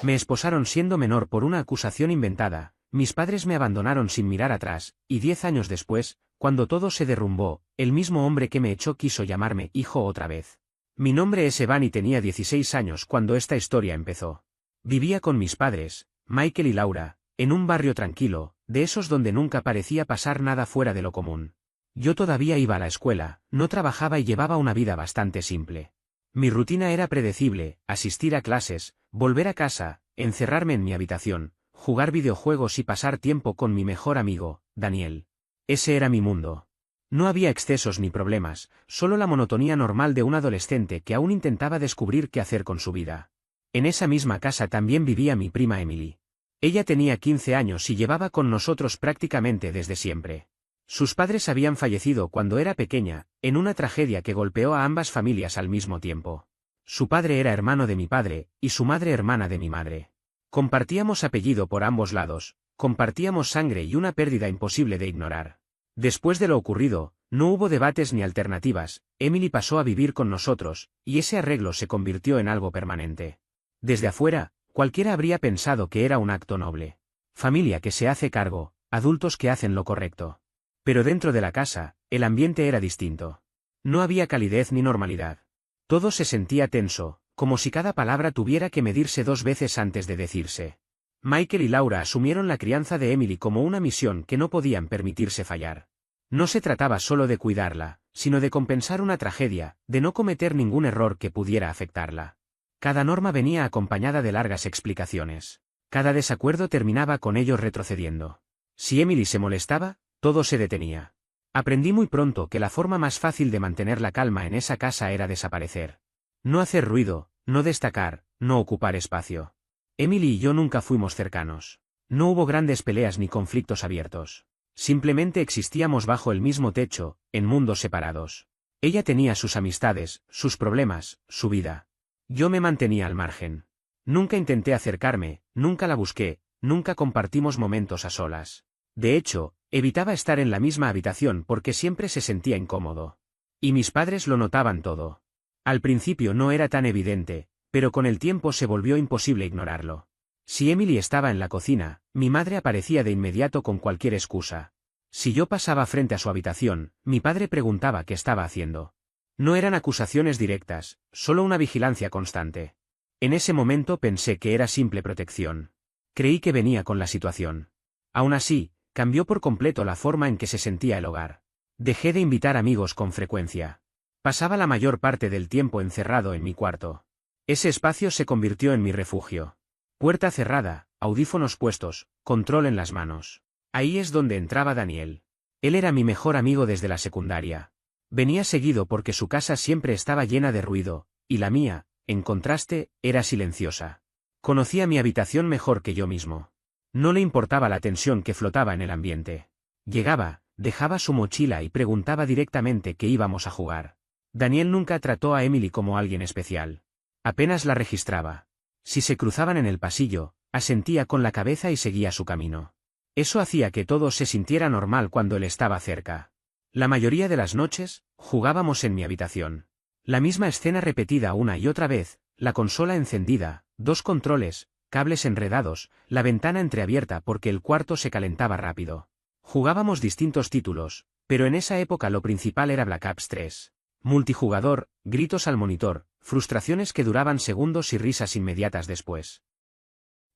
Me esposaron siendo menor por una acusación inventada, mis padres me abandonaron sin mirar atrás, y 10 años después, cuando todo se derrumbó, el mismo hombre que me echó quiso llamarme hijo otra vez. Mi nombre es Evan y tenía 16 años cuando esta historia empezó. Vivía con mis padres, Michael y Laura, en un barrio tranquilo, de esos donde nunca parecía pasar nada fuera de lo común. Yo todavía iba a la escuela, no trabajaba y llevaba una vida bastante simple. Mi rutina era predecible: asistir a clases, volver a casa, encerrarme en mi habitación, jugar videojuegos y pasar tiempo con mi mejor amigo, Daniel. Ese era mi mundo. No había excesos ni problemas, solo la monotonía normal de un adolescente que aún intentaba descubrir qué hacer con su vida. En esa misma casa también vivía mi prima Emily. Ella tenía 15 años y llevaba con nosotros prácticamente desde siempre. Sus padres habían fallecido cuando era pequeña, en una tragedia que golpeó a ambas familias al mismo tiempo. Su padre era hermano de mi padre, y su madre hermana de mi madre. Compartíamos apellido por ambos lados, compartíamos sangre y una pérdida imposible de ignorar. Después de lo ocurrido, no hubo debates ni alternativas, Emily pasó a vivir con nosotros, y ese arreglo se convirtió en algo permanente. Desde afuera, cualquiera habría pensado que era un acto noble. Familia que se hace cargo, adultos que hacen lo correcto. Pero dentro de la casa, el ambiente era distinto. No había calidez ni normalidad. Todo se sentía tenso, como si cada palabra tuviera que medirse 2 veces antes de decirse. Michael y Laura asumieron la crianza de Emily como una misión que no podían permitirse fallar. No se trataba solo de cuidarla, sino de compensar una tragedia, de no cometer ningún error que pudiera afectarla. Cada norma venía acompañada de largas explicaciones. Cada desacuerdo terminaba con ellos retrocediendo. Si Emily se molestaba, todo se detenía. Aprendí muy pronto que la forma más fácil de mantener la calma en esa casa era desaparecer. No hacer ruido, no destacar, no ocupar espacio. Emily y yo nunca fuimos cercanos. No hubo grandes peleas ni conflictos abiertos. Simplemente existíamos bajo el mismo techo, en mundos separados. Ella tenía sus amistades, sus problemas, su vida. Yo me mantenía al margen. Nunca intenté acercarme, nunca la busqué, nunca compartimos momentos a solas. De hecho, evitaba estar en la misma habitación porque siempre se sentía incómodo. Y mis padres lo notaban todo. Al principio no era tan evidente, pero con el tiempo se volvió imposible ignorarlo. Si Emily estaba en la cocina, mi madre aparecía de inmediato con cualquier excusa. Si yo pasaba frente a su habitación, mi padre preguntaba qué estaba haciendo. No eran acusaciones directas, solo una vigilancia constante. En ese momento pensé que era simple protección. Creí que venía con la situación. Aún así, cambió por completo la forma en que se sentía el hogar. Dejé de invitar amigos con frecuencia. Pasaba la mayor parte del tiempo encerrado en mi cuarto. Ese espacio se convirtió en mi refugio. Puerta cerrada, audífonos puestos, control en las manos. Ahí es donde entraba Daniel. Él era mi mejor amigo desde la secundaria. Venía seguido porque su casa siempre estaba llena de ruido, y la mía, en contraste, era silenciosa. Conocía mi habitación mejor que yo mismo. No le importaba la tensión que flotaba en el ambiente. Llegaba, dejaba su mochila y preguntaba directamente qué íbamos a jugar. Daniel nunca trató a Emily como alguien especial. Apenas la registraba. Si se cruzaban en el pasillo, asentía con la cabeza y seguía su camino. Eso hacía que todo se sintiera normal cuando él estaba cerca. La mayoría de las noches, jugábamos en mi habitación. La misma escena repetida una y otra vez, la consola encendida, 2 controles, cables enredados, la ventana entreabierta porque el cuarto se calentaba rápido. Jugábamos distintos títulos, pero en esa época lo principal era Black Ops 3. Multijugador, gritos al monitor, frustraciones que duraban segundos y risas inmediatas después.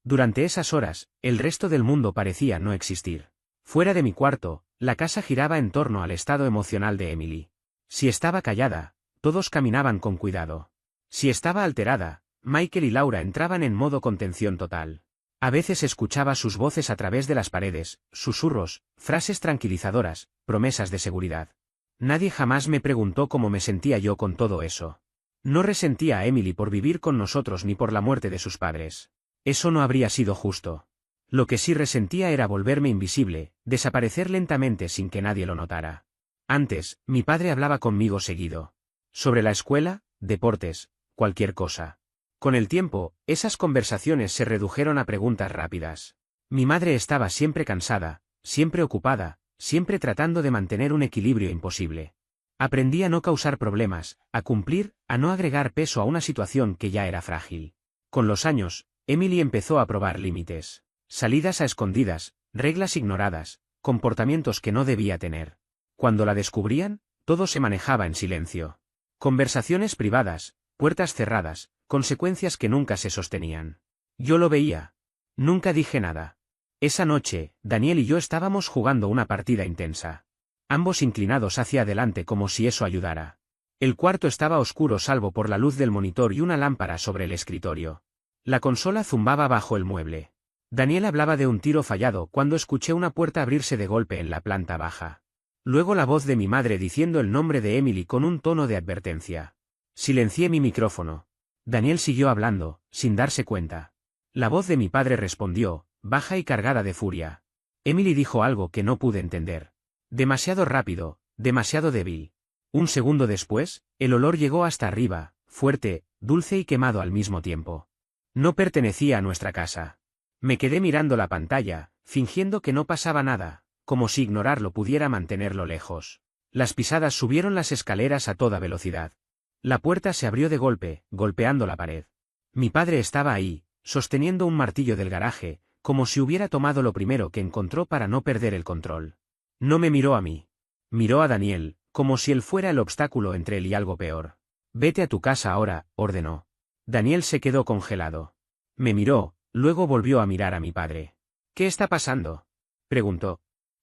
Durante esas horas, el resto del mundo parecía no existir. Fuera de mi cuarto, la casa giraba en torno al estado emocional de Emily. Si estaba callada, todos caminaban con cuidado. Si estaba alterada, Michael y Laura entraban en modo contención total. A veces escuchaba sus voces a través de las paredes, susurros, frases tranquilizadoras, promesas de seguridad. Nadie jamás me preguntó cómo me sentía yo con todo eso. No resentía a Emily por vivir con nosotros ni por la muerte de sus padres. Eso no habría sido justo. Lo que sí resentía era volverme invisible, desaparecer lentamente sin que nadie lo notara. Antes, mi padre hablaba conmigo seguido. Sobre la escuela, deportes, cualquier cosa. Con el tiempo, esas conversaciones se redujeron a preguntas rápidas. Mi madre estaba siempre cansada, siempre ocupada, siempre tratando de mantener un equilibrio imposible. Aprendí a no causar problemas, a cumplir, a no agregar peso a una situación que ya era frágil. Con los años, Emily empezó a probar límites. Salidas a escondidas, reglas ignoradas, comportamientos que no debía tener. Cuando la descubrían, todo se manejaba en silencio. Conversaciones privadas, puertas cerradas, consecuencias que nunca se sostenían. Yo lo veía. Nunca dije nada. Esa noche, Daniel y yo estábamos jugando una partida intensa. Ambos inclinados hacia adelante como si eso ayudara. El cuarto estaba oscuro salvo por la luz del monitor y una lámpara sobre el escritorio. La consola zumbaba bajo el mueble. Daniel hablaba de un tiro fallado cuando escuché una puerta abrirse de golpe en la planta baja. Luego la voz de mi madre diciendo el nombre de Emily con un tono de advertencia. Silencié mi micrófono. Daniel siguió hablando, sin darse cuenta. La voz de mi padre respondió, baja y cargada de furia. Emily dijo algo que no pude entender. Demasiado rápido, demasiado débil. Un segundo después, el olor llegó hasta arriba, fuerte, dulce y quemado al mismo tiempo. No pertenecía a nuestra casa. Me quedé mirando la pantalla, fingiendo que no pasaba nada, como si ignorarlo pudiera mantenerlo lejos. Las pisadas subieron las escaleras a toda velocidad. La puerta se abrió de golpe, golpeando la pared. Mi padre estaba ahí, sosteniendo un martillo del garaje, como si hubiera tomado lo primero que encontró para no perder el control. No me miró a mí. Miró a Daniel, como si él fuera el obstáculo entre él y algo peor. Vete a tu casa ahora, ordenó. Daniel se quedó congelado. Me miró, luego volvió a mirar a mi padre. ¿Qué está pasando?, preguntó.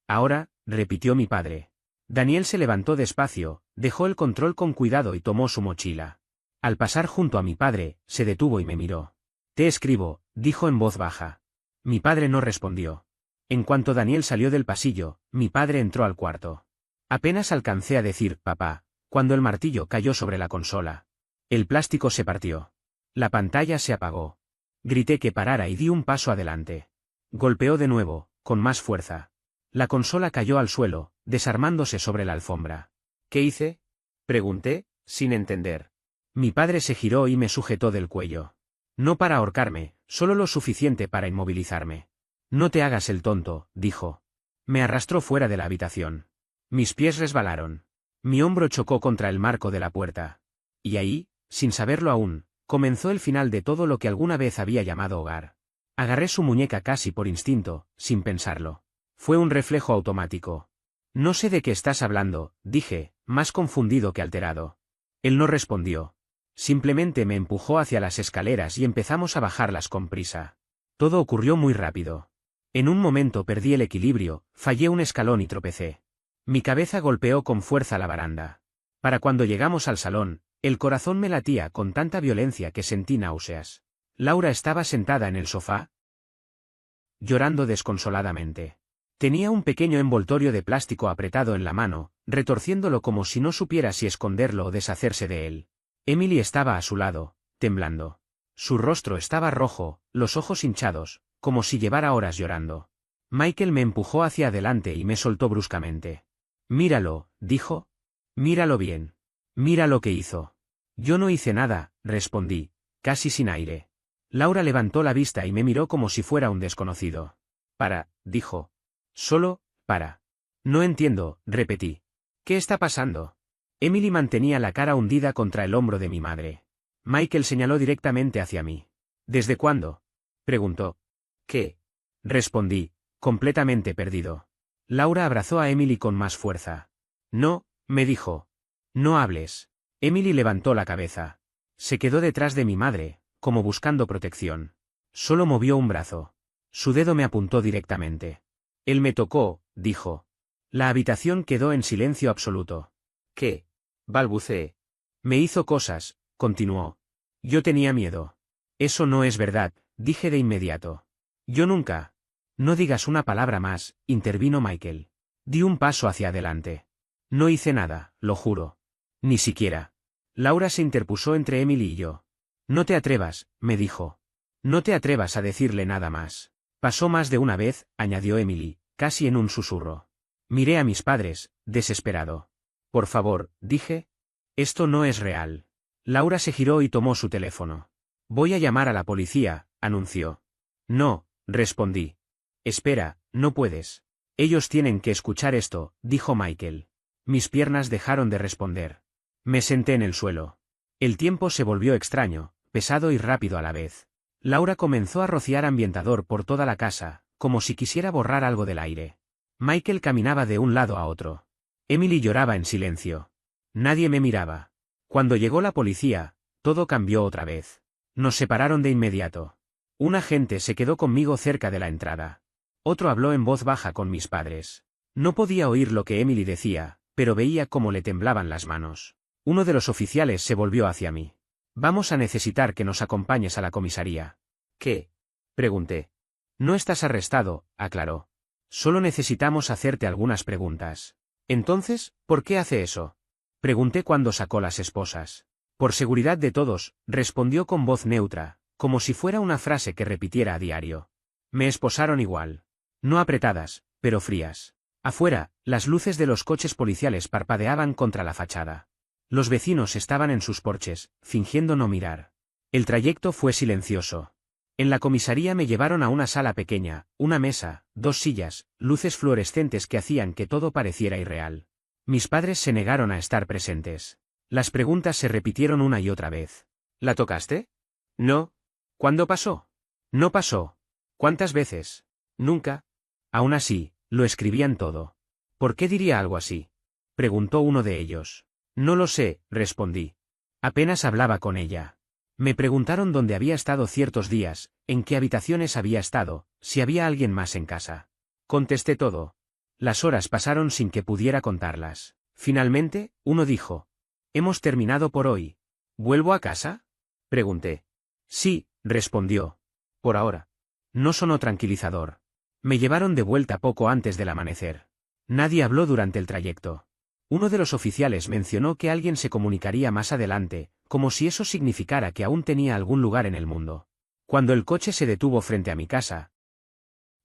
Ahora, repitió mi padre. Daniel se levantó despacio, dejó el control con cuidado y tomó su mochila. Al pasar junto a mi padre, se detuvo y me miró. Te escribo, dijo en voz baja. Mi padre no respondió. En cuanto Daniel salió del pasillo, mi padre entró al cuarto. Apenas alcancé a decir, papá, cuando el martillo cayó sobre la consola. El plástico se partió. La pantalla se apagó. Grité que parara y di un paso adelante. Golpeó de nuevo, con más fuerza. La consola cayó al suelo, desarmándose sobre la alfombra. ¿Qué hice?, pregunté, sin entender. Mi padre se giró y me sujetó del cuello. No para ahorcarme, solo lo suficiente para inmovilizarme. No te hagas el tonto, dijo. Me arrastró fuera de la habitación. Mis pies resbalaron. Mi hombro chocó contra el marco de la puerta. Y ahí, sin saberlo aún, comenzó el final de todo lo que alguna vez había llamado hogar. Agarré su muñeca casi por instinto, sin pensarlo. Fue un reflejo automático. No sé de qué estás hablando, dije, más confundido que alterado. Él no respondió. Simplemente me empujó hacia las escaleras y empezamos a bajarlas con prisa. Todo ocurrió muy rápido. En un momento perdí el equilibrio, fallé un escalón y tropecé. Mi cabeza golpeó con fuerza la baranda. Para cuando llegamos al salón, el corazón me latía con tanta violencia que sentí náuseas. Laura estaba sentada en el sofá, llorando desconsoladamente. Tenía un pequeño envoltorio de plástico apretado en la mano, retorciéndolo como si no supiera si esconderlo o deshacerse de él. Emily estaba a su lado, temblando. Su rostro estaba rojo, los ojos hinchados, como si llevara horas llorando. Michael me empujó hacia adelante y me soltó bruscamente. Míralo, dijo. Míralo bien. Mira lo que hizo. Yo no hice nada, respondí, casi sin aire. Laura levantó la vista y me miró como si fuera un desconocido. Para, dijo. Solo, para. No entiendo, repetí. ¿Qué está pasando? Emily mantenía la cara hundida contra el hombro de mi madre. Michael señaló directamente hacia mí. ¿Desde cuándo?, preguntó. ¿Qué?, respondí, completamente perdido. Laura abrazó a Emily con más fuerza. No, me dijo. No hables. Emily levantó la cabeza. Se quedó detrás de mi madre, como buscando protección. Solo movió un brazo. Su dedo me apuntó directamente. Él me tocó, dijo. La habitación quedó en silencio absoluto. ¿Qué?, balbuceé. Me hizo cosas, continuó. Yo tenía miedo. Eso no es verdad, dije de inmediato. Yo nunca. No digas una palabra más, intervino Michael. Di un paso hacia adelante. No hice nada, lo juro. Ni siquiera. Laura se interpuso entre Emily y yo. No te atrevas, me dijo. No te atrevas a decirle nada más. Pasó más de una vez, añadió Emily, casi en un susurro. Miré a mis padres, desesperado. Por favor, dije. Esto no es real. Laura se giró y tomó su teléfono. Voy a llamar a la policía, anunció. No, respondí. Espera, no puedes. Ellos tienen que escuchar esto, dijo Michael. Mis piernas dejaron de responder. Me senté en el suelo. El tiempo se volvió extraño, pesado y rápido a la vez. Laura comenzó a rociar ambientador por toda la casa, como si quisiera borrar algo del aire. Michael caminaba de un lado a otro. Emily lloraba en silencio. Nadie me miraba. Cuando llegó la policía, todo cambió otra vez. Nos separaron de inmediato. Un agente se quedó conmigo cerca de la entrada. Otro habló en voz baja con mis padres. No podía oír lo que Emily decía, pero veía cómo le temblaban las manos. Uno de los oficiales se volvió hacia mí. Vamos a necesitar que nos acompañes a la comisaría. ¿Qué? Pregunté. No estás arrestado, aclaró. Solo necesitamos hacerte algunas preguntas. Entonces, ¿por qué hace eso? Pregunté cuando sacó las esposas. Por seguridad de todos, respondió con voz neutra, como si fuera una frase que repitiera a diario. Me esposaron igual. No apretadas, pero frías. Afuera, las luces de los coches policiales parpadeaban contra la fachada. Los vecinos estaban en sus porches, fingiendo no mirar. El trayecto fue silencioso. En la comisaría me llevaron a una sala pequeña, una mesa, 2 sillas, luces fluorescentes que hacían que todo pareciera irreal. Mis padres se negaron a estar presentes. Las preguntas se repitieron una y otra vez. ¿La tocaste? No. ¿Cuándo pasó? No pasó. ¿Cuántas veces? Nunca. Aún así, lo escribían todo. ¿Por qué diría algo así? Preguntó uno de ellos. No lo sé, respondí. Apenas hablaba con ella. Me preguntaron dónde había estado ciertos días, en qué habitaciones había estado, si había alguien más en casa. Contesté todo. Las horas pasaron sin que pudiera contarlas. Finalmente, uno dijo. Hemos terminado por hoy. ¿Vuelvo a casa? Pregunté. Sí, respondió. Por ahora. No sonó tranquilizador. Me llevaron de vuelta poco antes del amanecer. Nadie habló durante el trayecto. Uno de los oficiales mencionó que alguien se comunicaría más adelante, como si eso significara que aún tenía algún lugar en el mundo. Cuando el coche se detuvo frente a mi casa,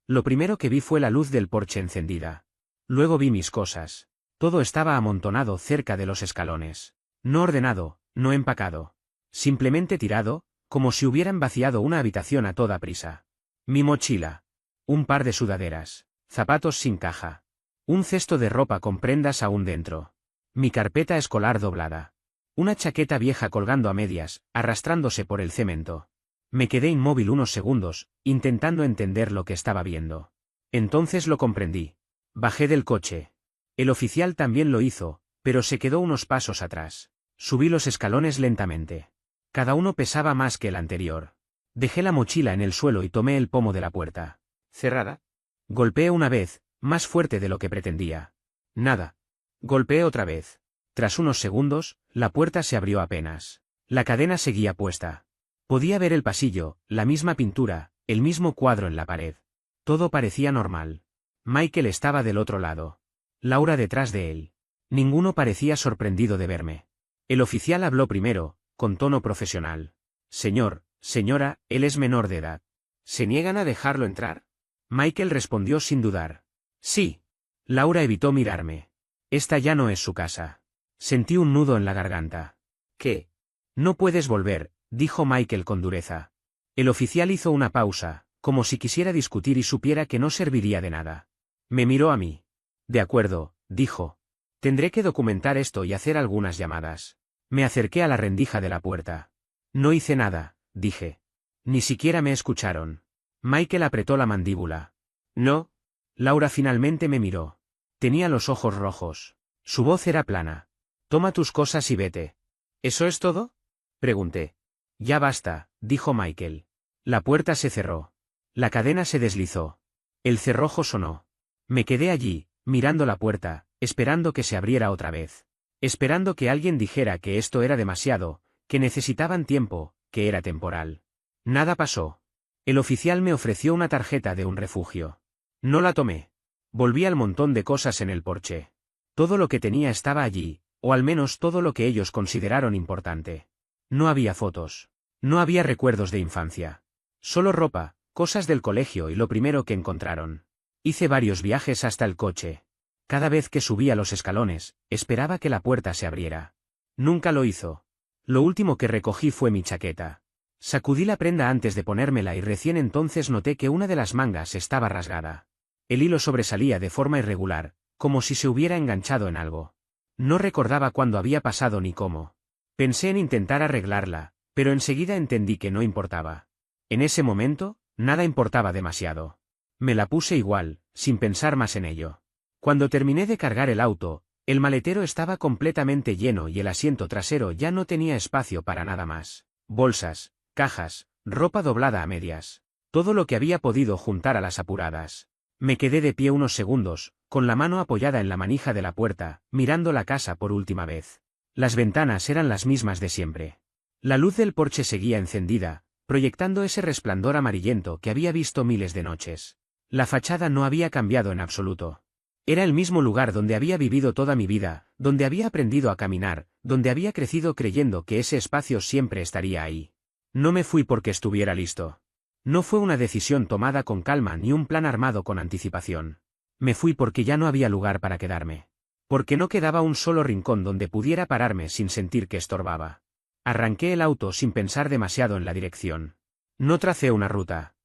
lo primero que vi fue la luz del porche encendida. Luego vi mis cosas. Todo estaba amontonado cerca de los escalones. No ordenado, no empacado. Simplemente tirado, como si hubieran vaciado una habitación a toda prisa. Mi mochila. Un par de sudaderas. Zapatos sin caja. Un cesto de ropa con prendas aún dentro. Mi carpeta escolar doblada. Una chaqueta vieja colgando a medias, arrastrándose por el cemento. Me quedé inmóvil unos segundos, intentando entender lo que estaba viendo. Entonces lo comprendí. Bajé del coche. El oficial también lo hizo, pero se quedó unos pasos atrás. Subí los escalones lentamente. Cada uno pesaba más que el anterior. Dejé la mochila en el suelo y tomé el pomo de la puerta. ¿Cerrada? Golpeé una vez, más fuerte de lo que pretendía. Nada. Golpeé otra vez. Tras unos segundos, la puerta se abrió apenas. La cadena seguía puesta. Podía ver el pasillo, la misma pintura, el mismo cuadro en la pared. Todo parecía normal. Michael estaba del otro lado. Laura detrás de él. Ninguno parecía sorprendido de verme. El oficial habló primero, con tono profesional. Señor, señora, él es menor de edad. ¿Se niegan a dejarlo entrar? Michael respondió sin dudar. Sí. Laura evitó mirarme. Esta ya no es su casa. Sentí un nudo en la garganta. ¿Qué? No puedes volver, dijo Michael con dureza. El oficial hizo una pausa, como si quisiera discutir y supiera que no serviría de nada. Me miró a mí. De acuerdo, dijo. Tendré que documentar esto y hacer algunas llamadas. Me acerqué a la rendija de la puerta. No hice nada, dije. Ni siquiera me escucharon. Michael apretó la mandíbula. No. Laura finalmente me miró. Tenía los ojos rojos. Su voz era plana. Toma tus cosas y vete. ¿Eso es todo? Pregunté. Ya basta, dijo Michael. La puerta se cerró. La cadena se deslizó. El cerrojo sonó. Me quedé allí, mirando la puerta, esperando que se abriera otra vez. Esperando que alguien dijera que esto era demasiado, que necesitaban tiempo, que era temporal. Nada pasó. El oficial me ofreció una tarjeta de un refugio. No la tomé. Volví al montón de cosas en el porche. Todo lo que tenía estaba allí, o al menos todo lo que ellos consideraron importante. No había fotos. No había recuerdos de infancia. Solo ropa, cosas del colegio y lo primero que encontraron. Hice varios viajes hasta el coche. Cada vez que subía los escalones, esperaba que la puerta se abriera. Nunca lo hizo. Lo último que recogí fue mi chaqueta. Sacudí la prenda antes de ponérmela y recién entonces noté que una de las mangas estaba rasgada. El hilo sobresalía de forma irregular, como si se hubiera enganchado en algo. No recordaba cuándo había pasado ni cómo. Pensé en intentar arreglarla, pero enseguida entendí que no importaba. En ese momento, nada importaba demasiado. Me la puse igual, sin pensar más en ello. Cuando terminé de cargar el auto, el maletero estaba completamente lleno y el asiento trasero ya no tenía espacio para nada más. Bolsas, cajas, ropa doblada a medias. Todo lo que había podido juntar a las apuradas. Me quedé de pie unos segundos, con la mano apoyada en la manija de la puerta, mirando la casa por última vez. Las ventanas eran las mismas de siempre. La luz del porche seguía encendida, proyectando ese resplandor amarillento que había visto miles de noches. La fachada no había cambiado en absoluto. Era el mismo lugar donde había vivido toda mi vida, donde había aprendido a caminar, donde había crecido creyendo que ese espacio siempre estaría ahí. No me fui porque estuviera listo. No fue una decisión tomada con calma ni un plan armado con anticipación. Me fui porque ya no había lugar para quedarme. Porque no quedaba un solo rincón donde pudiera pararme sin sentir que estorbaba. Arranqué el auto sin pensar demasiado en la dirección. No tracé una ruta.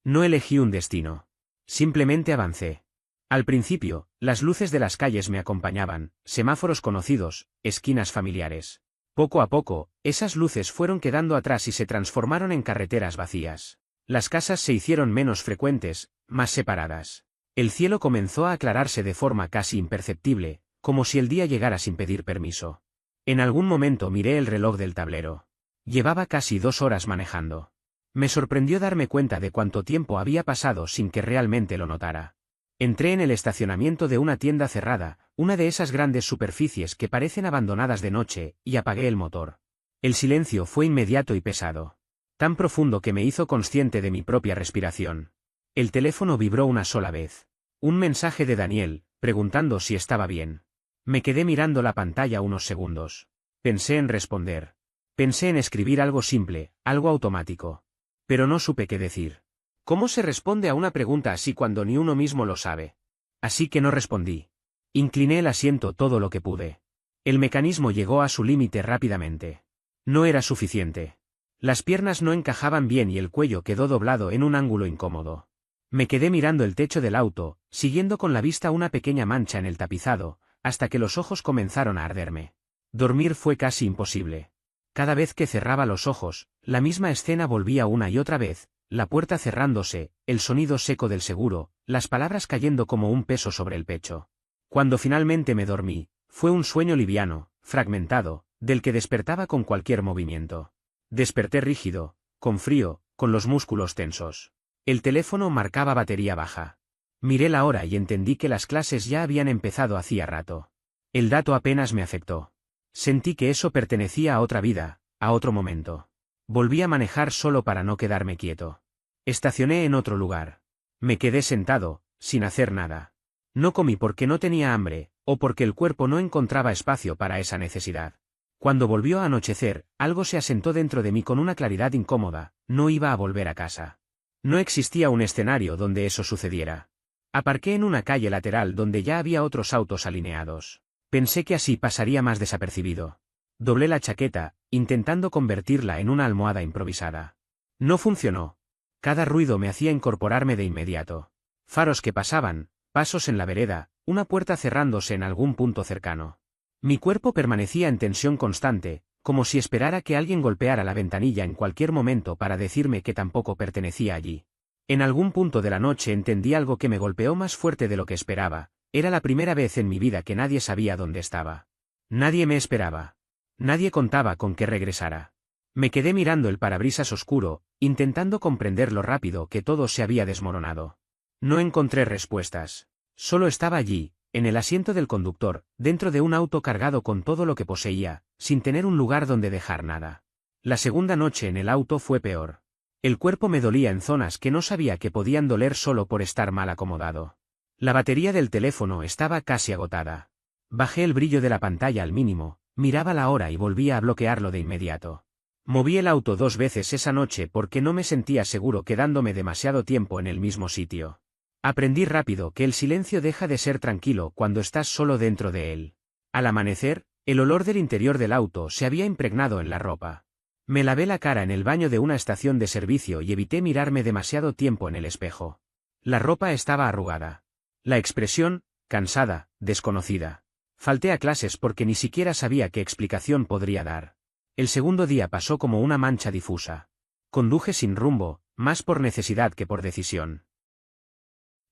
No elegí un destino. Simplemente avancé. Al principio, las luces de las calles me acompañaban, semáforos conocidos, esquinas familiares. Poco a poco, esas luces fueron quedando atrás y se transformaron en carreteras vacías. Las casas se hicieron menos frecuentes, más separadas. El cielo comenzó a aclararse de forma casi imperceptible, como si el día llegara sin pedir permiso. En algún momento miré el reloj del tablero. Llevaba casi 2 horas manejando. Me sorprendió darme cuenta de cuánto tiempo había pasado sin que realmente lo notara. Entré en el estacionamiento de una tienda cerrada, una de esas grandes superficies que parecen abandonadas de noche, y apagué el motor. El silencio fue inmediato y pesado. Tan profundo que me hizo consciente de mi propia respiración. El teléfono vibró una sola vez. Un mensaje de Daniel, preguntando si estaba bien. Me quedé mirando la pantalla unos segundos. Pensé en responder. Pensé en escribir algo simple, algo automático. Pero no supe qué decir. ¿Cómo se responde a una pregunta así cuando ni uno mismo lo sabe? Así que no respondí. Incliné el asiento todo lo que pude. El mecanismo llegó a su límite rápidamente. No era suficiente. Las piernas no encajaban bien y el cuello quedó doblado en un ángulo incómodo. Me quedé mirando el techo del auto, siguiendo con la vista una pequeña mancha en el tapizado, hasta que los ojos comenzaron a arderme. Dormir fue casi imposible. Cada vez que cerraba los ojos, la misma escena volvía una y otra vez. La puerta cerrándose, el sonido seco del seguro, las palabras cayendo como un peso sobre el pecho. Cuando finalmente me dormí, fue un sueño liviano, fragmentado, del que despertaba con cualquier movimiento. Desperté rígido, con frío, con los músculos tensos. El teléfono marcaba batería baja. Miré la hora y entendí que las clases ya habían empezado hacía rato. El dato apenas me afectó. Sentí que eso pertenecía a otra vida, a otro momento. Volví a manejar solo para no quedarme quieto. Estacioné en otro lugar. Me quedé sentado, sin hacer nada. No comí porque no tenía hambre, o porque el cuerpo no encontraba espacio para esa necesidad. Cuando volvió a anochecer, algo se asentó dentro de mí con una claridad incómoda. No iba a volver a casa. No existía un escenario donde eso sucediera. Aparqué en una calle lateral donde ya había otros autos alineados. Pensé que así pasaría más desapercibido. Doblé la chaqueta, intentando convertirla en una almohada improvisada. No funcionó. Cada ruido me hacía incorporarme de inmediato. Faros que pasaban, pasos en la vereda, una puerta cerrándose en algún punto cercano. Mi cuerpo permanecía en tensión constante, como si esperara que alguien golpeara la ventanilla en cualquier momento para decirme que tampoco pertenecía allí. En algún punto de la noche entendí algo que me golpeó más fuerte de lo que esperaba. Era la primera vez en mi vida que nadie sabía dónde estaba. Nadie me esperaba. Nadie contaba con que regresara. Me quedé mirando el parabrisas oscuro, intentando comprender lo rápido que todo se había desmoronado. No encontré respuestas. Solo estaba allí, en el asiento del conductor, dentro de un auto cargado con todo lo que poseía, sin tener un lugar donde dejar nada. La segunda noche en el auto fue peor. El cuerpo me dolía en zonas que no sabía que podían doler solo por estar mal acomodado. La batería del teléfono estaba casi agotada. Bajé el brillo de la pantalla al mínimo. Miraba la hora y volvía a bloquearlo de inmediato. Moví el auto 2 veces esa noche porque no me sentía seguro quedándome demasiado tiempo en el mismo sitio. Aprendí rápido que el silencio deja de ser tranquilo cuando estás solo dentro de él. Al amanecer, el olor del interior del auto se había impregnado en la ropa. Me lavé la cara en el baño de una estación de servicio y evité mirarme demasiado tiempo en el espejo. La ropa estaba arrugada. La expresión, cansada, desconocida. Falté a clases porque ni siquiera sabía qué explicación podría dar. El segundo día pasó como una mancha difusa. Conduje sin rumbo, más por necesidad que por decisión.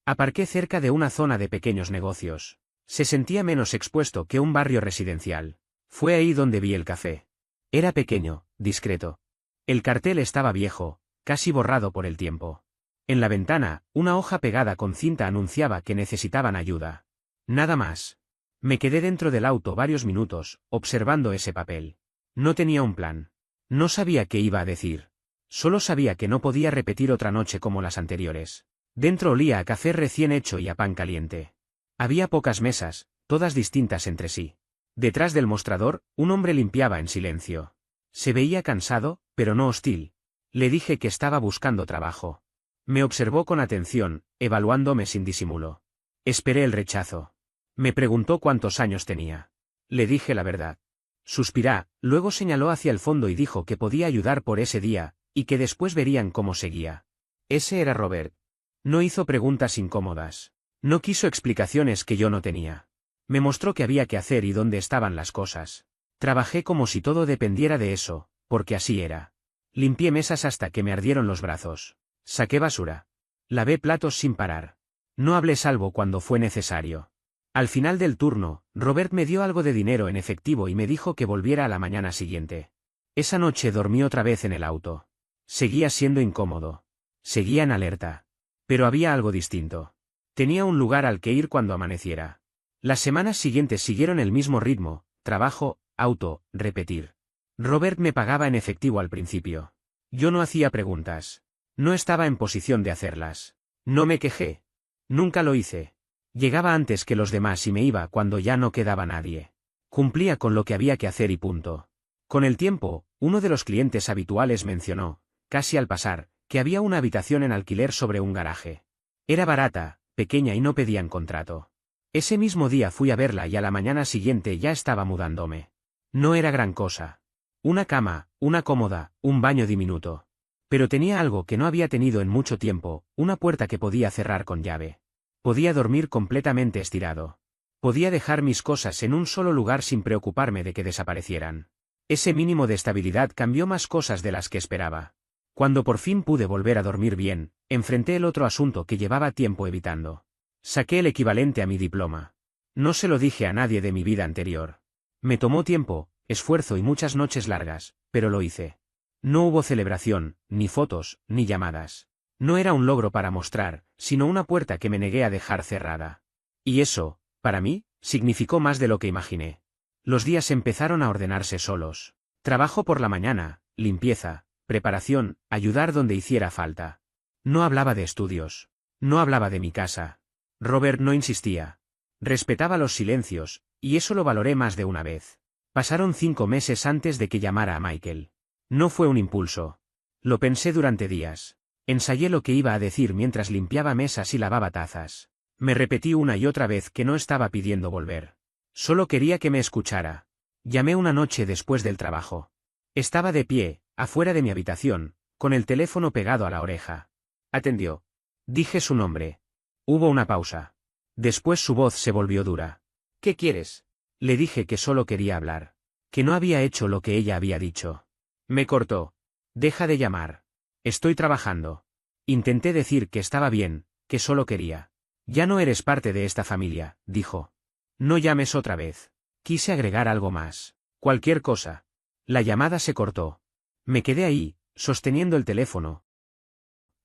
Aparqué cerca de una zona de pequeños negocios. Se sentía menos expuesto que un barrio residencial. Fue ahí donde vi el café. Era pequeño, discreto. El cartel estaba viejo, casi borrado por el tiempo. En la ventana, una hoja pegada con cinta anunciaba que necesitaban ayuda. Nada más. Me quedé dentro del auto varios minutos, observando ese papel. No tenía un plan. No sabía qué iba a decir. Solo sabía que no podía repetir otra noche como las anteriores. Dentro olía a café recién hecho y a pan caliente. Había pocas mesas, todas distintas entre sí. Detrás del mostrador, un hombre limpiaba en silencio. Se veía cansado, pero no hostil. Le dije que estaba buscando trabajo. Me observó con atención, evaluándome sin disimulo. Esperé el rechazo. Me preguntó cuántos años tenía. Le dije la verdad. Suspirá, luego señaló hacia el fondo y dijo que podía ayudar por ese día, y que después verían cómo seguía. Ese era Robert. No hizo preguntas incómodas. No quiso explicaciones que yo no tenía. Me mostró qué había que hacer y dónde estaban las cosas. Trabajé como si todo dependiera de eso, porque así era. Limpié mesas hasta que me ardieron los brazos. Saqué basura. Lavé platos sin parar. No hablé salvo cuando fue necesario. Al final del turno, Robert me dio algo de dinero en efectivo y me dijo que volviera a la mañana siguiente. Esa noche dormí otra vez en el auto. Seguía siendo incómodo. Seguía en alerta. Pero había algo distinto. Tenía un lugar al que ir cuando amaneciera. Las semanas siguientes siguieron el mismo ritmo: trabajo, auto, repetir. Robert me pagaba en efectivo al principio. Yo no hacía preguntas. No estaba en posición de hacerlas. No me quejé. Nunca lo hice. Llegaba antes que los demás y me iba cuando ya no quedaba nadie. Cumplía con lo que había que hacer y punto. Con el tiempo, uno de los clientes habituales mencionó, casi al pasar, que había una habitación en alquiler sobre un garaje. Era barata, pequeña y no pedían contrato. Ese mismo día fui a verla y a la mañana siguiente ya estaba mudándome. No era gran cosa. Una cama, una cómoda, un baño diminuto. Pero tenía algo que no había tenido en mucho tiempo: una puerta que podía cerrar con llave. Podía dormir completamente estirado. Podía dejar mis cosas en un solo lugar sin preocuparme de que desaparecieran. Ese mínimo de estabilidad cambió más cosas de las que esperaba. Cuando por fin pude volver a dormir bien, enfrenté el otro asunto que llevaba tiempo evitando. Saqué el equivalente a mi diploma. No se lo dije a nadie de mi vida anterior. Me tomó tiempo, esfuerzo y muchas noches largas, pero lo hice. No hubo celebración, ni fotos, ni llamadas. No era un logro para mostrar, sino una puerta que me negué a dejar cerrada. Y eso, para mí, significó más de lo que imaginé. Los días empezaron a ordenarse solos. Trabajo por la mañana, limpieza, preparación, ayudar donde hiciera falta. No hablaba de estudios. No hablaba de mi casa. Robert no insistía. Respetaba los silencios, y eso lo valoré más de una vez. Pasaron 5 meses antes de que llamara a Michael. No fue un impulso. Lo pensé durante días. Ensayé lo que iba a decir mientras limpiaba mesas y lavaba tazas. Me repetí una y otra vez que no estaba pidiendo volver. Solo quería que me escuchara. Llamé una noche después del trabajo. Estaba de pie, afuera de mi habitación, con el teléfono pegado a la oreja. Atendió. Dije su nombre. Hubo una pausa. Después su voz se volvió dura. ¿Qué quieres? Le dije que solo quería hablar. Que no había hecho lo que ella había dicho. Me cortó. Deja de llamar. Estoy trabajando. Intenté decir que estaba bien, que solo quería. Ya no eres parte de esta familia, dijo. No llames otra vez. Quise agregar algo más. Cualquier cosa. La llamada se cortó. Me quedé ahí, sosteniendo el teléfono,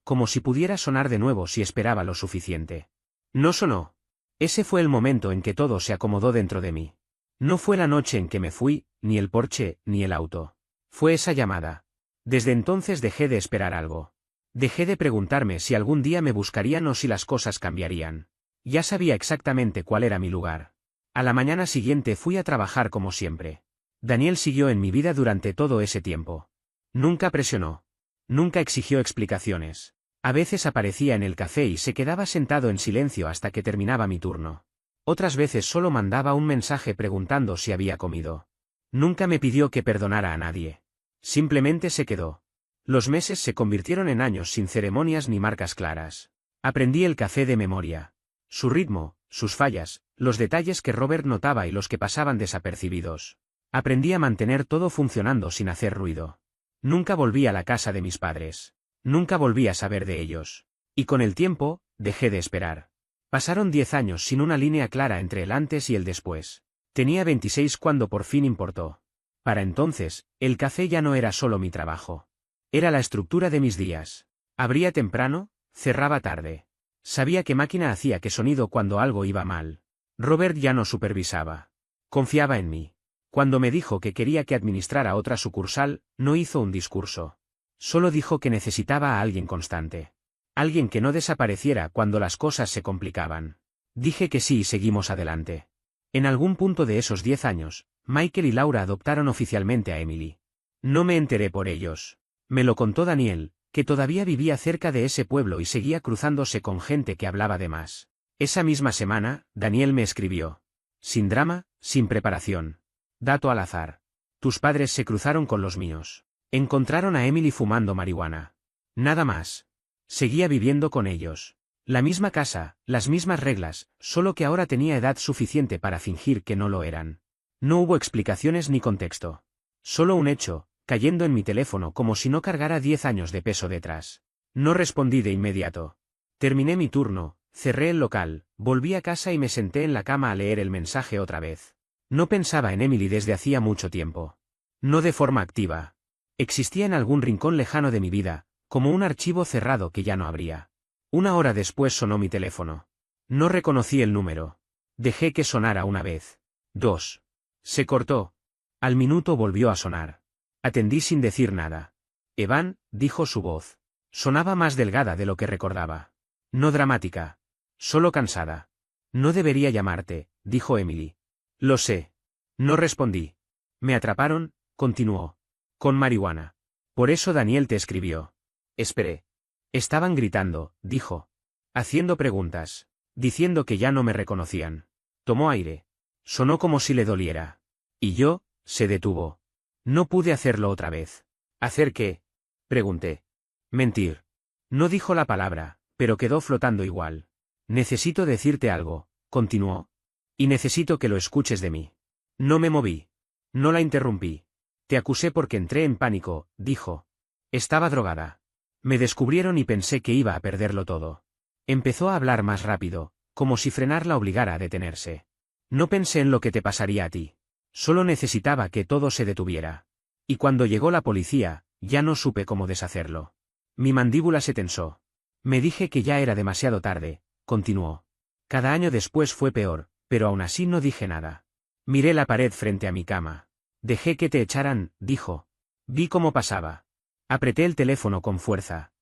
como si pudiera sonar de nuevo si esperaba lo suficiente. No sonó. Ese fue el momento en que todo se acomodó dentro de mí. No fue la noche en que me fui, ni el Porsche, ni el auto. Fue esa llamada. Desde entonces dejé de esperar algo. Dejé de preguntarme si algún día me buscarían o si las cosas cambiarían. Ya sabía exactamente cuál era mi lugar. A la mañana siguiente fui a trabajar como siempre. Daniel siguió en mi vida durante todo ese tiempo. Nunca presionó. Nunca exigió explicaciones. A veces aparecía en el café y se quedaba sentado en silencio hasta que terminaba mi turno. Otras veces solo mandaba un mensaje preguntando si había comido. Nunca me pidió que perdonara a nadie. Simplemente se quedó. Los meses se convirtieron en años sin ceremonias ni marcas claras. Aprendí el café de memoria. Su ritmo, sus fallas, los detalles que Robert notaba y los que pasaban desapercibidos. Aprendí a mantener todo funcionando sin hacer ruido. Nunca volví a la casa de mis padres. Nunca volví a saber de ellos. Y con el tiempo, dejé de esperar. Pasaron 10 años sin una línea clara entre el antes y el después. Tenía 26 cuando por fin importó. Para entonces, el café ya no era solo mi trabajo. Era la estructura de mis días. Abría temprano, cerraba tarde. Sabía qué máquina hacía qué sonido cuando algo iba mal. Robert ya no supervisaba. Confiaba en mí. Cuando me dijo que quería que administrara otra sucursal, no hizo un discurso. Solo dijo que necesitaba a alguien constante. Alguien que no desapareciera cuando las cosas se complicaban. Dije que sí y seguimos adelante. En algún punto de esos 10 años, Michael y Laura adoptaron oficialmente a Emily. No me enteré por ellos. Me lo contó Daniel, que todavía vivía cerca de ese pueblo y seguía cruzándose con gente que hablaba de más. Esa misma semana, Daniel me escribió. Sin drama, sin preparación. Dato al azar. Tus padres se cruzaron con los míos. Encontraron a Emily fumando marihuana. Nada más. Seguía viviendo con ellos. La misma casa, las mismas reglas, solo que ahora tenía edad suficiente para fingir que no lo eran. No hubo explicaciones ni contexto. Solo un hecho, cayendo en mi teléfono como si no cargara 10 años de peso detrás. No respondí de inmediato. Terminé mi turno, cerré el local, volví a casa y me senté en la cama a leer el mensaje otra vez. No pensaba en Emily desde hacía mucho tiempo. No de forma activa. Existía en algún rincón lejano de mi vida, como un archivo cerrado que ya no abría. Una hora después sonó mi teléfono. No reconocí el número. Dejé que sonara una vez. 2. Se cortó. Al minuto volvió a sonar. Atendí sin decir nada. Evan, dijo su voz. Sonaba más delgada de lo que recordaba. No dramática. Solo cansada. No debería llamarte, dijo Emily. Lo sé. No respondí. Me atraparon, continuó. Con marihuana. Por eso Daniel te escribió. Esperé. Estaban gritando, dijo. Haciendo preguntas. Diciendo que ya no me reconocían. Tomó aire. Sonó como si le doliera. Y yo, se detuvo. No pude hacerlo otra vez. ¿Hacer qué? Pregunté. Mentir. No dijo la palabra, pero quedó flotando igual. Necesito decirte algo, continuó. Y necesito que lo escuches de mí. No me moví. No la interrumpí. Te acusé porque entré en pánico, dijo. Estaba drogada. Me descubrieron y pensé que iba a perderlo todo. Empezó a hablar más rápido, como si frenar la obligara a detenerse. No pensé en lo que te pasaría a ti. Solo necesitaba que todo se detuviera. Y cuando llegó la policía, ya no supe cómo deshacerlo. Mi mandíbula se tensó. Me dije que ya era demasiado tarde, continuó. Cada año después fue peor, pero aún así no dije nada. Miré la pared frente a mi cama. Dejé que te echaran, dijo. Vi cómo pasaba. Apreté el teléfono con fuerza.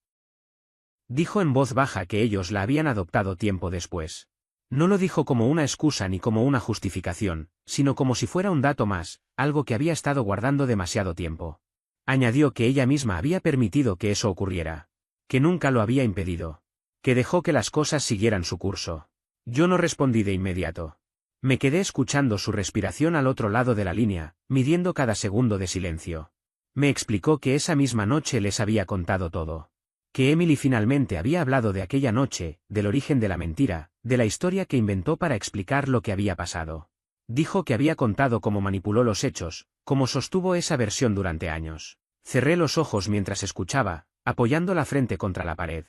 Dijo en voz baja que ellos la habían adoptado tiempo después. No lo dijo como una excusa ni como una justificación, sino como si fuera un dato más, algo que había estado guardando demasiado tiempo. Añadió que ella misma había permitido que eso ocurriera. Que nunca lo había impedido. Que dejó que las cosas siguieran su curso. Yo no respondí de inmediato. Me quedé escuchando su respiración al otro lado de la línea, midiendo cada segundo de silencio. Me explicó que esa misma noche les había contado todo. Que Emily finalmente había hablado de aquella noche, del origen de la mentira, de la historia que inventó para explicar lo que había pasado. Dijo que había contado cómo manipuló los hechos, cómo sostuvo esa versión durante años. Cerré los ojos mientras escuchaba, apoyando la frente contra la pared.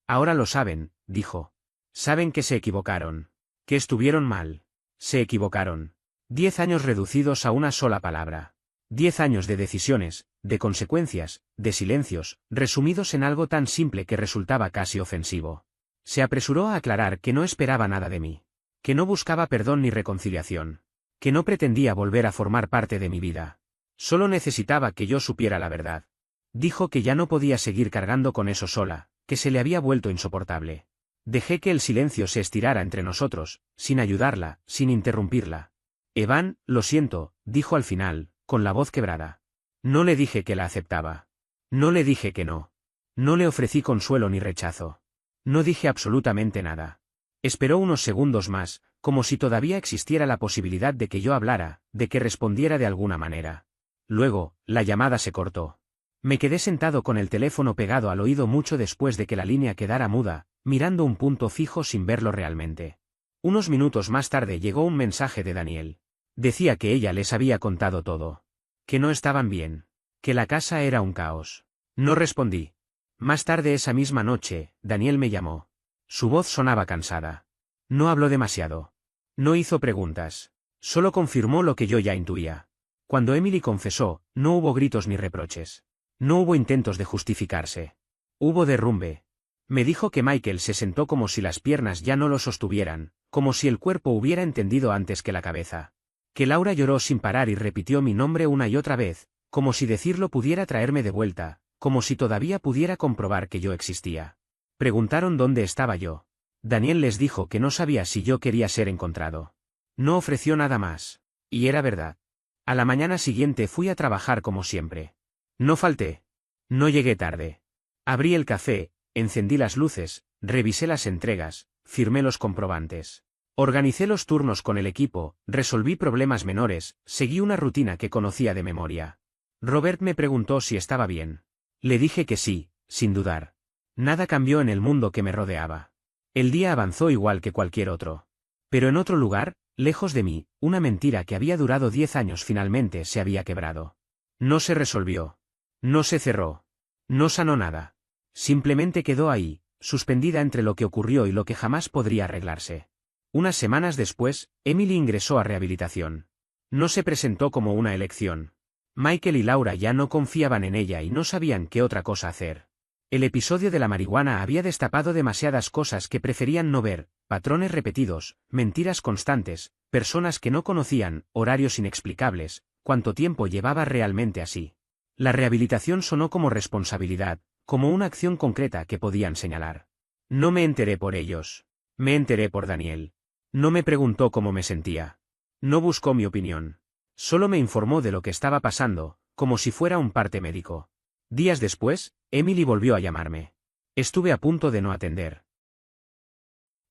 Ahora lo saben, dijo. Saben que se equivocaron. Que estuvieron mal. Se equivocaron. 10 años reducidos a una sola palabra. 10 años de decisiones, de consecuencias, de silencios, resumidos en algo tan simple que resultaba casi ofensivo. Se apresuró a aclarar que no esperaba nada de mí. Que no buscaba perdón ni reconciliación. Que no pretendía volver a formar parte de mi vida. Solo necesitaba que yo supiera la verdad. Dijo que ya no podía seguir cargando con eso sola, que se le había vuelto insoportable. Dejé que el silencio se estirara entre nosotros, sin ayudarla, sin interrumpirla. Evan, lo siento, dijo al final, con la voz quebrada. No le dije que la aceptaba. No le dije que no. No le ofrecí consuelo ni rechazo. No dije absolutamente nada. Esperó unos segundos más, como si todavía existiera la posibilidad de que yo hablara, de que respondiera de alguna manera. Luego, la llamada se cortó. Me quedé sentado con el teléfono pegado al oído mucho después de que la línea quedara muda, mirando un punto fijo sin verlo realmente. Unos minutos más tarde llegó un mensaje de Daniel. Decía que ella les había contado todo. Que no estaban bien. Que la casa era un caos. No respondí. Más tarde esa misma noche, Daniel me llamó. Su voz sonaba cansada. No habló demasiado. No hizo preguntas. Solo confirmó lo que yo ya intuía. Cuando Emily confesó, no hubo gritos ni reproches. No hubo intentos de justificarse. Hubo derrumbe. Me dijo que Michael se sentó como si las piernas ya no lo sostuvieran, como si el cuerpo hubiera entendido antes que la cabeza. Que Laura lloró sin parar y repitió mi nombre una y otra vez, como si decirlo pudiera traerme de vuelta, como si todavía pudiera comprobar que yo existía. Preguntaron dónde estaba yo. Daniel les dijo que no sabía si yo quería ser encontrado. No ofreció nada más. Y era verdad. A la mañana siguiente fui a trabajar como siempre. No falté. No llegué tarde. Abrí el café, encendí las luces, revisé las entregas, firmé los comprobantes. Organicé los turnos con el equipo, resolví problemas menores, seguí una rutina que conocía de memoria. Robert me preguntó si estaba bien. Le dije que sí, sin dudar. Nada cambió en el mundo que me rodeaba. El día avanzó igual que cualquier otro. Pero en otro lugar, lejos de mí, una mentira que había durado 10 años finalmente se había quebrado. No se resolvió. No se cerró. No sanó nada. Simplemente quedó ahí, suspendida entre lo que ocurrió y lo que jamás podría arreglarse. Unas semanas después, Emily ingresó a rehabilitación. No se presentó como una elección. Michael y Laura ya no confiaban en ella y no sabían qué otra cosa hacer. El episodio de la marihuana había destapado demasiadas cosas que preferían no ver, patrones repetidos, mentiras constantes, personas que no conocían, horarios inexplicables, cuánto tiempo llevaba realmente así. La rehabilitación sonó como responsabilidad, como una acción concreta que podían señalar. No me enteré por ellos. Me enteré por Daniel. No me preguntó cómo me sentía. No buscó mi opinión. Solo me informó de lo que estaba pasando, como si fuera un parte médico. Días después, Emily volvió a llamarme. Estuve a punto de no atender.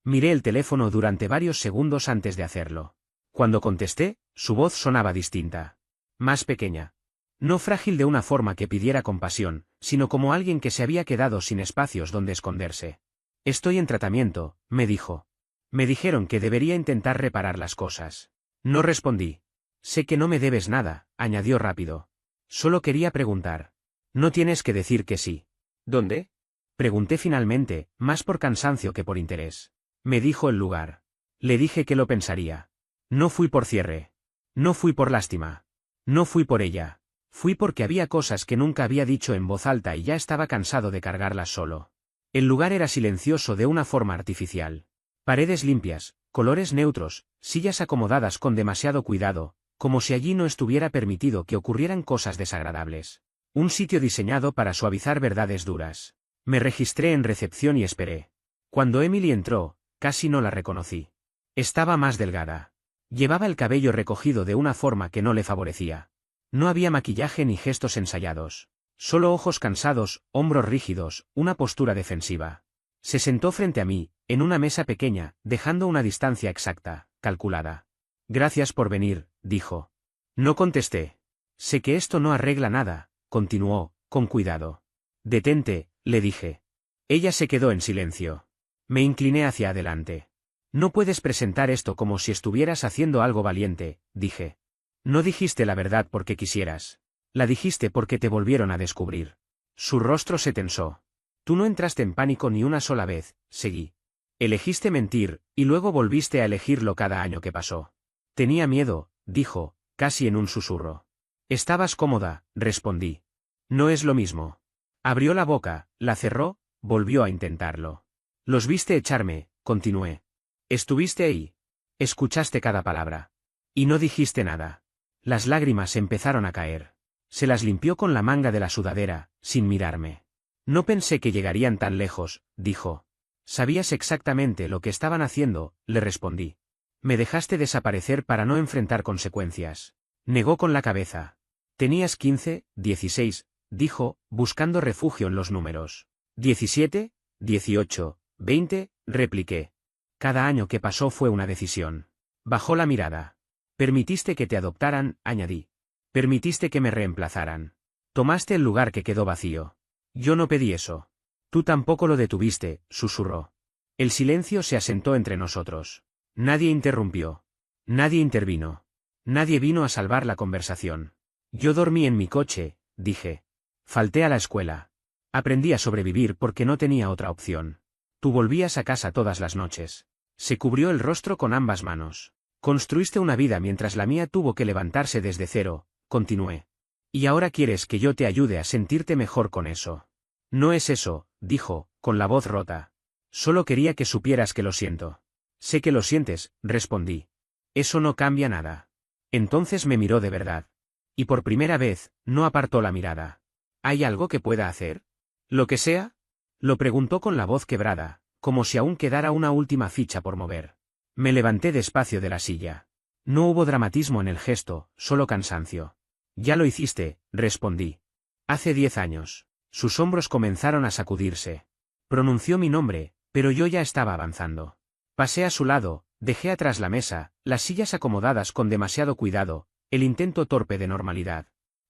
Miré el teléfono durante varios segundos antes de hacerlo. Cuando contesté, su voz sonaba distinta. Más pequeña. No frágil de una forma que pidiera compasión, sino como alguien que se había quedado sin espacios donde esconderse. Estoy en tratamiento, me dijo. Me dijeron que debería intentar reparar las cosas. No respondí. Sé que no me debes nada, añadió rápido. Solo quería preguntar. No tienes que decir que sí. ¿Dónde? Pregunté finalmente, más por cansancio que por interés. Me dijo el lugar. Le dije que lo pensaría. No fui por cierre. No fui por lástima. No fui por ella. Fui porque había cosas que nunca había dicho en voz alta y ya estaba cansado de cargarlas solo. El lugar era silencioso de una forma artificial. Paredes limpias, colores neutros, sillas acomodadas con demasiado cuidado, como si allí no estuviera permitido que ocurrieran cosas desagradables. Un sitio diseñado para suavizar verdades duras. Me registré en recepción y esperé. Cuando Emily entró, casi no la reconocí. Estaba más delgada. Llevaba el cabello recogido de una forma que no le favorecía. No había maquillaje ni gestos ensayados. Solo ojos cansados, hombros rígidos, una postura defensiva. Se sentó frente a mí, en una mesa pequeña, dejando una distancia exacta, calculada. Gracias por venir, dijo. No contesté. Sé que esto no arregla nada, continuó, con cuidado. Detente, le dije. Ella se quedó en silencio. Me incliné hacia adelante. No puedes presentar esto como si estuvieras haciendo algo valiente, dije. No dijiste la verdad porque quisieras. La dijiste porque te volvieron a descubrir. Su rostro se tensó. Tú no entraste en pánico ni una sola vez, seguí. Elegiste mentir, y luego volviste a elegirlo cada año que pasó. Tenía miedo, dijo, casi en un susurro. Estabas cómoda, respondí. No es lo mismo. Abrió la boca, la cerró, volvió a intentarlo. Los viste echarme, continué. Estuviste ahí. Escuchaste cada palabra. Y no dijiste nada. Las lágrimas empezaron a caer. Se las limpió con la manga de la sudadera, sin mirarme. No pensé que llegarían tan lejos, dijo. Sabías exactamente lo que estaban haciendo, le respondí. Me dejaste desaparecer para no enfrentar consecuencias. Negó con la cabeza. Tenías 15, 16, dijo, buscando refugio en los números. 17, 18, 20, repliqué. Cada año que pasó fue una decisión. Bajó la mirada. Permitiste que te adoptaran, añadí. Permitiste que me reemplazaran. Tomaste el lugar que quedó vacío. Yo no pedí eso. Tú tampoco lo detuviste, susurró. El silencio se asentó entre nosotros. Nadie interrumpió. Nadie intervino. Nadie vino a salvar la conversación. Yo dormí en mi coche, dije. Falté a la escuela. Aprendí a sobrevivir porque no tenía otra opción. Tú volvías a casa todas las noches. Se cubrió el rostro con ambas manos. Construiste una vida mientras la mía tuvo que levantarse desde cero, continué. Y ahora quieres que yo te ayude a sentirte mejor con eso. No es eso, dijo, con la voz rota. Solo quería que supieras que lo siento. Sé que lo sientes, respondí. Eso no cambia nada. Entonces me miró de verdad. Y por primera vez, no apartó la mirada. ¿Hay algo que pueda hacer? ¿Lo que sea? Lo preguntó con la voz quebrada, como si aún quedara una última ficha por mover. Me levanté despacio de la silla. No hubo dramatismo en el gesto, solo cansancio. Ya lo hiciste, respondí. Hace 10 años. Sus hombros comenzaron a sacudirse. Pronunció mi nombre, pero yo ya estaba avanzando. Pasé a su lado, dejé atrás la mesa, las sillas acomodadas con demasiado cuidado, el intento torpe de normalidad.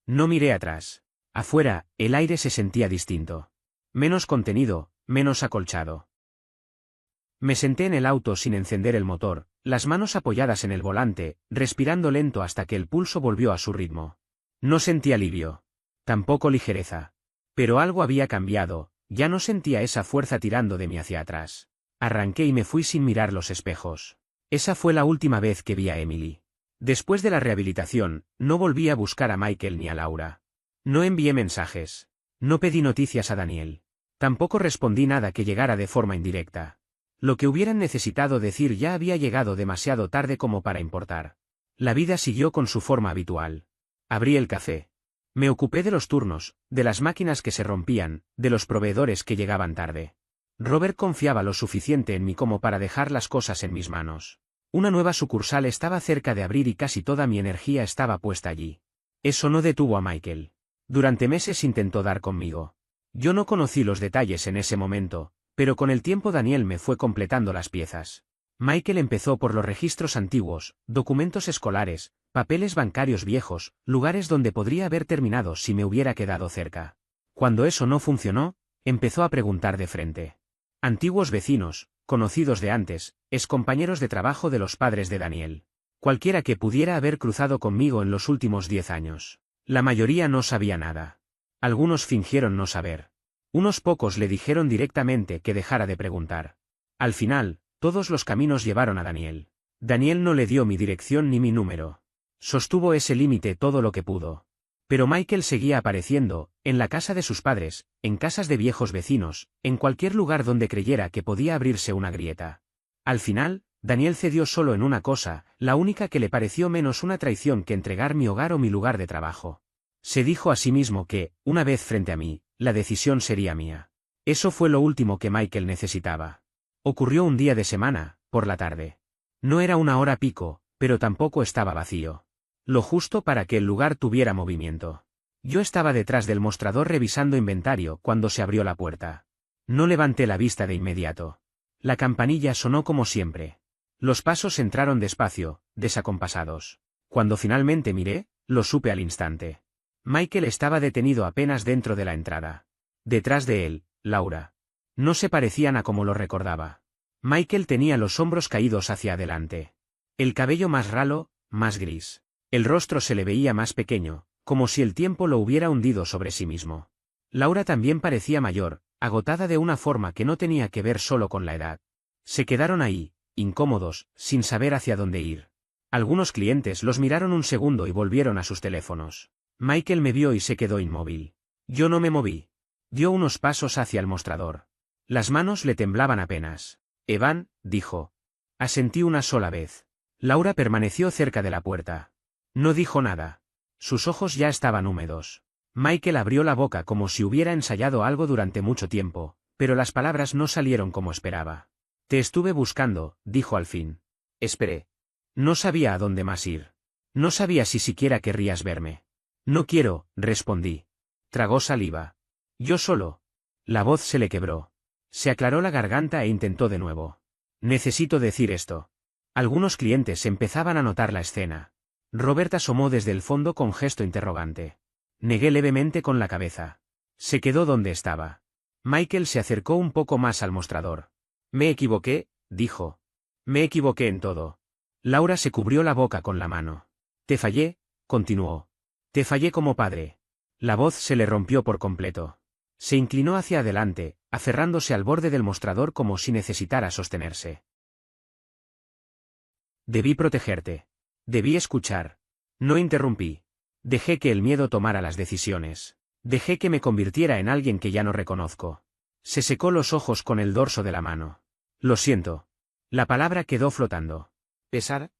No miré atrás. Afuera, el aire se sentía distinto. Menos contenido, menos acolchado. Me senté en el auto sin encender el motor, las manos apoyadas en el volante, respirando lento hasta que el pulso volvió a su ritmo. No sentí alivio. Tampoco ligereza. Pero algo había cambiado, ya no sentía esa fuerza tirando de mí hacia atrás. Arranqué y me fui sin mirar los espejos. Esa fue la última vez que vi a Emily. Después de la rehabilitación, no volví a buscar a Michael ni a Laura. No envié mensajes. No pedí noticias a Daniel. Tampoco respondí nada que llegara de forma indirecta. Lo que hubieran necesitado decir ya había llegado demasiado tarde como para importar. La vida siguió con su forma habitual. Abrí el café. Me ocupé de los turnos, de las máquinas que se rompían, de los proveedores que llegaban tarde. Robert confiaba lo suficiente en mí como para dejar las cosas en mis manos. Una nueva sucursal estaba cerca de abrir y casi toda mi energía estaba puesta allí. Eso no detuvo a Michael. Durante meses intentó dar conmigo. Yo no conocí los detalles en ese momento, pero con el tiempo Daniel me fue completando las piezas. Michael empezó por los registros antiguos, documentos escolares, papeles bancarios viejos, lugares donde podría haber terminado si me hubiera quedado cerca. Cuando eso no funcionó, empezó a preguntar de frente. Antiguos vecinos, conocidos de antes, excompañeros de trabajo de los padres de Daniel. Cualquiera que pudiera haber cruzado conmigo en los últimos 10 años. La mayoría no sabía nada. Algunos fingieron no saber. Unos pocos le dijeron directamente que dejara de preguntar. Al final, todos los caminos llevaron a Daniel. Daniel no le dio mi dirección ni mi número. Sostuvo ese límite todo lo que pudo. Pero Michael seguía apareciendo, en la casa de sus padres, en casas de viejos vecinos, en cualquier lugar donde creyera que podía abrirse una grieta. Al final, Daniel cedió solo en una cosa, la única que le pareció menos una traición que entregar mi hogar o mi lugar de trabajo. Se dijo a sí mismo que, una vez frente a mí, la decisión sería mía. Eso fue lo último que Michael necesitaba. Ocurrió un día de semana, por la tarde. No era una hora pico, pero tampoco estaba vacío. Lo justo para que el lugar tuviera movimiento. Yo estaba detrás del mostrador revisando inventario cuando se abrió la puerta. No levanté la vista de inmediato. La campanilla sonó como siempre. Los pasos entraron despacio, desacompasados. Cuando finalmente miré, lo supe al instante. Michael estaba detenido apenas dentro de la entrada. Detrás de él, Laura. No se parecían a como lo recordaba. Michael tenía los hombros caídos hacia adelante. El cabello más ralo, más gris. El rostro se le veía más pequeño, como si el tiempo lo hubiera hundido sobre sí mismo. Laura también parecía mayor, agotada de una forma que no tenía que ver solo con la edad. Se quedaron ahí, incómodos, sin saber hacia dónde ir. Algunos clientes los miraron un segundo y volvieron a sus teléfonos. Michael me vio y se quedó inmóvil. Yo no me moví. Dio unos pasos hacia el mostrador. Las manos le temblaban apenas. Evan, dijo. Asentí una sola vez. Laura permaneció cerca de la puerta. No dijo nada. Sus ojos ya estaban húmedos. Michael abrió la boca como si hubiera ensayado algo durante mucho tiempo, pero las palabras no salieron como esperaba. Te estuve buscando, dijo al fin. Esperé. No sabía a dónde más ir. No sabía si siquiera querrías verme. No quiero, respondí. Tragó saliva. Yo solo. La voz se le quebró. Se aclaró la garganta e intentó de nuevo. Necesito decir esto. Algunos clientes empezaban a notar la escena. Robert asomó desde el fondo con gesto interrogante. Negué levemente con la cabeza. Se quedó donde estaba. Michael se acercó un poco más al mostrador. Me equivoqué, dijo. Me equivoqué en todo. Laura se cubrió la boca con la mano. Te fallé, continuó. Te fallé como padre. La voz se le rompió por completo. Se inclinó hacia adelante, aferrándose al borde del mostrador como si necesitara sostenerse. Debí protegerte. Debí escuchar. No interrumpí. Dejé que el miedo tomara las decisiones. Dejé que me convirtiera en alguien que ya no reconozco. Se secó los ojos con el dorso de la mano. Lo siento. La palabra quedó flotando. ¿Pesar?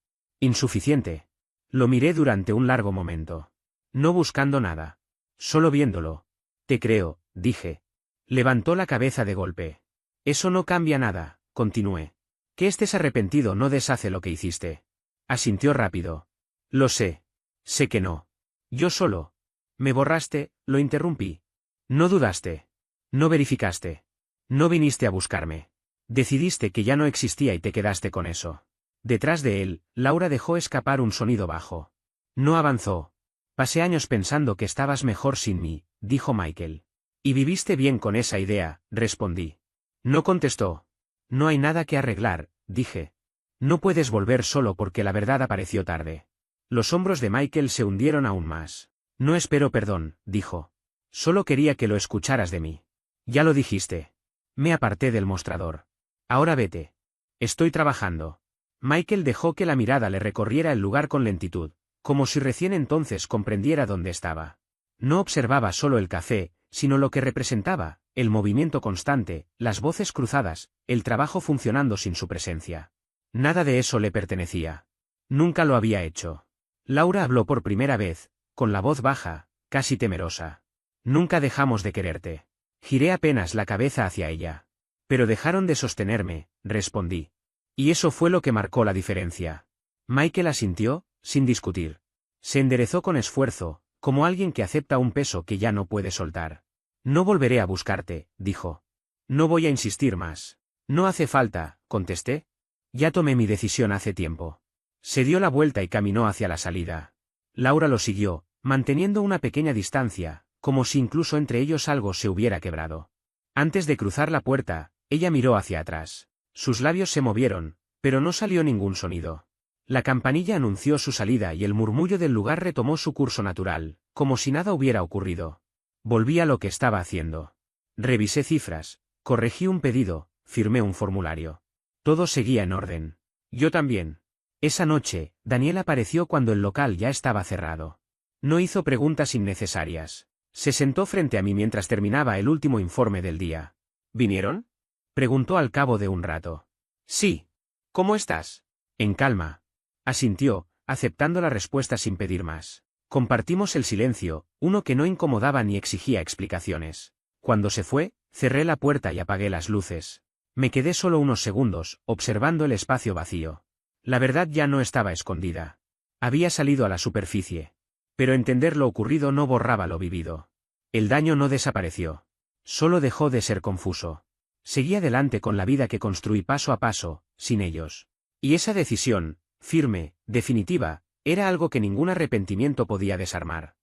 Insuficiente. Lo miré durante un largo momento. No buscando nada. Solo viéndolo. Te creo, dije. Levantó la cabeza de golpe. Eso no cambia nada, continué. Que estés arrepentido no deshace lo que hiciste. Asintió rápido. Lo sé. Sé que no. Yo solo. Me borraste, lo interrumpí. No dudaste. No verificaste. No viniste a buscarme. Decidiste que ya no existía y te quedaste con eso. Detrás de él, Laura dejó escapar un sonido bajo. No avanzó. Pasé años pensando que estabas mejor sin mí, dijo Michael. Y viviste bien con esa idea, respondí. No contestó. No hay nada que arreglar, dije. No puedes volver solo porque la verdad apareció tarde. Los hombros de Michael se hundieron aún más. No espero perdón, dijo. Solo quería que lo escucharas de mí. Ya lo dijiste. Me aparté del mostrador. Ahora vete. Estoy trabajando. Michael dejó que la mirada le recorriera el lugar con lentitud, como si recién entonces comprendiera dónde estaba. No observaba solo el café, sino lo que representaba, el movimiento constante, las voces cruzadas, el trabajo funcionando sin su presencia. Nada de eso le pertenecía. Nunca lo había hecho. Laura habló por primera vez, con la voz baja, casi temerosa. Nunca dejamos de quererte. Giré apenas la cabeza hacia ella. Pero dejaron de sostenerme, respondí. Y eso fue lo que marcó la diferencia. Michael asintió, sin discutir. Se enderezó con esfuerzo, como alguien que acepta un peso que ya no puede soltar. No volveré a buscarte, dijo. No voy a insistir más. No hace falta, contesté. Ya tomé mi decisión hace tiempo. Se dio la vuelta y caminó hacia la salida. Laura lo siguió, manteniendo una pequeña distancia, como si incluso entre ellos algo se hubiera quebrado. Antes de cruzar la puerta, ella miró hacia atrás. Sus labios se movieron, pero no salió ningún sonido. La campanilla anunció su salida y el murmullo del lugar retomó su curso natural, como si nada hubiera ocurrido. Volví a lo que estaba haciendo. Revisé cifras, corregí un pedido, firmé un formulario. Todo seguía en orden. Yo también. Esa noche, Daniel apareció cuando el local ya estaba cerrado. No hizo preguntas innecesarias. Se sentó frente a mí mientras terminaba el último informe del día. ¿Vinieron? Preguntó al cabo de un rato. Sí. ¿Cómo estás? En calma. Asintió, aceptando la respuesta sin pedir más. Compartimos el silencio, uno que no incomodaba ni exigía explicaciones. Cuando se fue, cerré la puerta y apagué las luces. Me quedé solo unos segundos, observando el espacio vacío. La verdad ya no estaba escondida. Había salido a la superficie. Pero entender lo ocurrido no borraba lo vivido. El daño no desapareció. Solo dejó de ser confuso. Seguí adelante con la vida que construí paso a paso, sin ellos. Y esa decisión, firme, definitiva, era algo que ningún arrepentimiento podía desarmar.